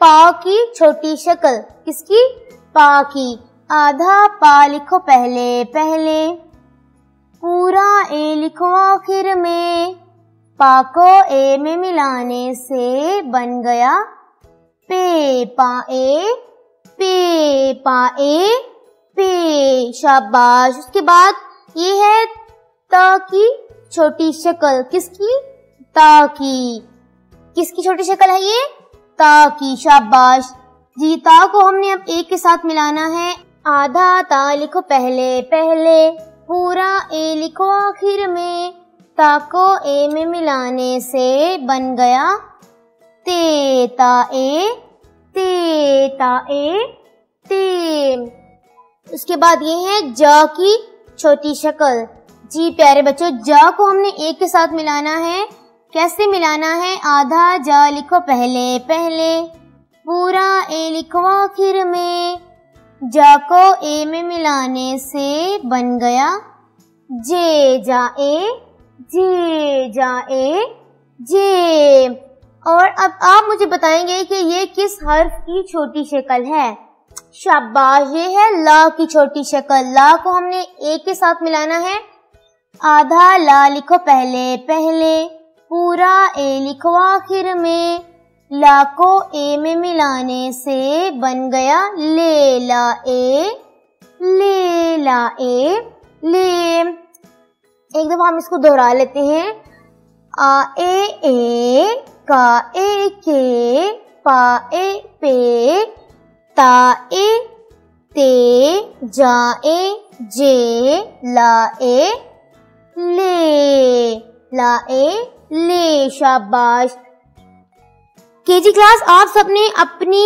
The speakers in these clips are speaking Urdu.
پا کی چھوٹی شکل، کس کی؟ پا کی. آدھا پا لکھو پہلے پہلے، پورا اے لکھو آخر میں، پا کو اے میں ملانے سے بن گیا پے. پا اے پے، پا اے پے. شاباش. اس کے بعد یہ ہے تا کی چھوٹی شکل، کس کی؟ تا کی. کس کی چھوٹی شکل ہے یہ؟ تا کی. شاباش جی. تا کو ہم نے اب ایک کے ساتھ ملانا ہے. آدھا تا لکھو پہلے پہلے، پورا اے لکھو آخر میں، تا کو اے میں ملانے سے بن گیا تے. تا اے تے، تا اے تے. اس کے بعد یہ ہے جا کی چھوٹی شکل. جی پیارے بچوں، جا کو ہم نے ایک کے ساتھ ملانا ہے. کیسے ملانا ہے؟ آدھا جا لکھو پہلے پہلے، پورا اے لکھو آخر میں، جا کو اے میں ملانے سے بن گیا جے. جا اے جے، جا اے جے. اور اب آپ مجھے بتائیں گے کہ یہ کس حرف کی چھوٹی شکل ہے؟ شاباش، یہ ہے لا کی چھوٹی شکل. لا کو ہم نے ایک کے ساتھ ملانا ہے. آدھا لا لکھو پہلے پہلے، پورا اے لکھو آخر میں، لا کو اے میں ملانے سے بن گیا لے. لا اے لے، لا اے لے. ایک دفعہ ہم اس کو دہرا لیتے ہیں. آ اے کا اے کے، پا اے پے، تا اے تے، جا اے جے، لا اے لے، لا اے لے. شاباش. کے جی کلاس، آپ سب نے اپنی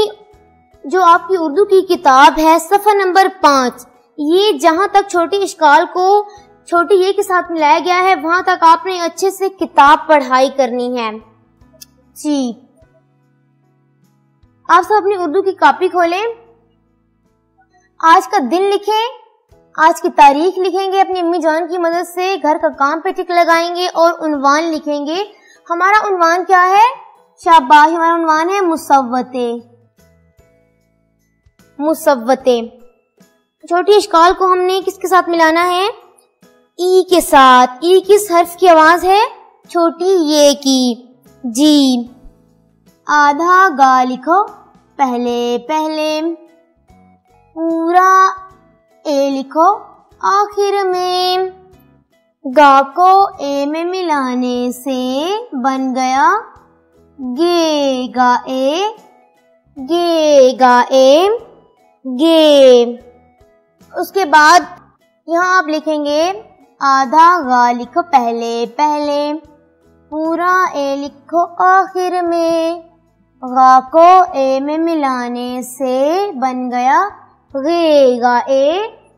جو آپ کی اردو کی کتاب ہے صفحہ نمبر 5، یہ جہاں تک چھوٹی اشکال کو چھوٹی یہ کے ساتھ ملایا گیا ہے وہاں تک آپ نے اچھے سے کتاب پڑھائی کرنی ہے. جی آپ سب اپنی اردو کی کاپی کھولیں، آج کا دن لکھیں، آج کی تاریخ لکھیں گے اپنی امی جان کی مدد سے، گھر کا کام پہ ٹک لگائیں گے اور عنوان لکھیں گے. ہمارا عنوان کیا ہے؟ شاباش، ہمارا عنوان ہے مصوتے. مصوتے. چھوٹی اشکال کو ہم نے کس کے ساتھ ملانا ہے؟ ای کے ساتھ. ای کس حرف کی آواز ہے؟ چھوٹی یہ کی. جی. آدھا گا لکھو پہلے پہلے، پورا اے لکھو آخر میں، گا کو اے میں ملانے سے بن گیا گے. گا اے گے، گا اے گے. اس کے بعد یہاں آپ لکھیں گے آدھا غا لکھو پہلے پہلے، پورا اے لکھو آخر میں، غا کو اے میں ملانے سے بن گیا غے. غا اے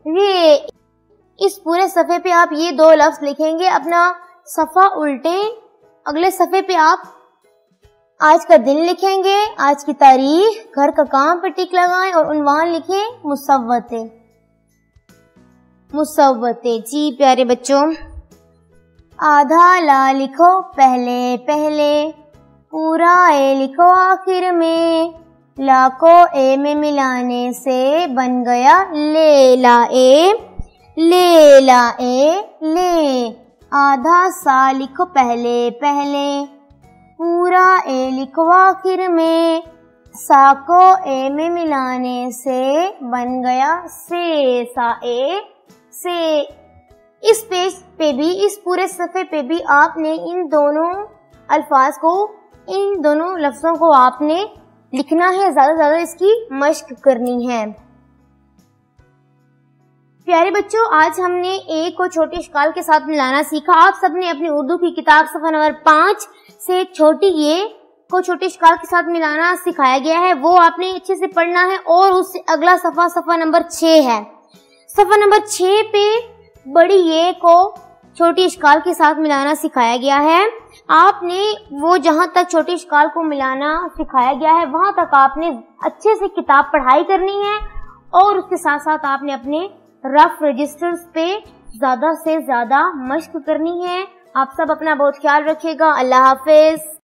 غے. اس پورے صفحے پہ آپ یہ 2 لفظ لکھیں گے. اپنا صفحہ الٹیں، اگلے صفحے پہ آپ آج کا دن لکھیں گے، آج کی تاریخ، گھر کا کام پہ ٹک لگائیں اور عنوان لکھیں مصوتے. مصوتے. جی پیارے بچوں، آدھا لا لکھو پہلے پہلے، پورا اے لکھو آخر میں، لا کو اے میں ملانے سے بن گیا لے. لا اے لے، لا اے لے. آدھا سا لکھو پہلے پہلے، پورا اے لکھو آخر میں، سا کو اے میں ملانے سے بن گیا سے. سا اے سے. اس پیج پہ بھی، اس پورے صفحے پہ بھی آپ نے ان دونوں الفاظ کو، ان دونوں لفظوں کو آپ نے لکھنا ہے، زیادہ سے زیادہ اس کی مشق کرنی ہے. پیارے بچوں، آج ہم نے ایک کو چھوٹی اشکال کے ساتھ ملانا سیکھا. آپ سب نے اپنی اردو کی کتاب صفحہ نمبر 5 سے چھوٹی یہ کو چھوٹی اشکال کے ساتھ ملانا سکھایا گیا ہے، وہ آپ نے اچھے سے پڑھنا ہے. اور اس سے اگلا صفحہ نمبر 6 ہے. صفحہ نمبر 6 پہ بڑی یہ کو چھوٹی اشکال کے ساتھ ملانا سکھایا گیا ہے. آپ نے وہ جہاں تک چھوٹی اشکال کو ملانا سکھایا گیا ہے وہاں تک آپ نے اچھے سے کتاب پڑھائی کرنی ہے، اور اس کے ساتھ ساتھ آپ نے اپنے رف رجسٹرز پہ زیادہ سے زیادہ مشق کرنی ہے. آپ سب اپنا بہت خیال رکھیے گا. اللہ حافظ.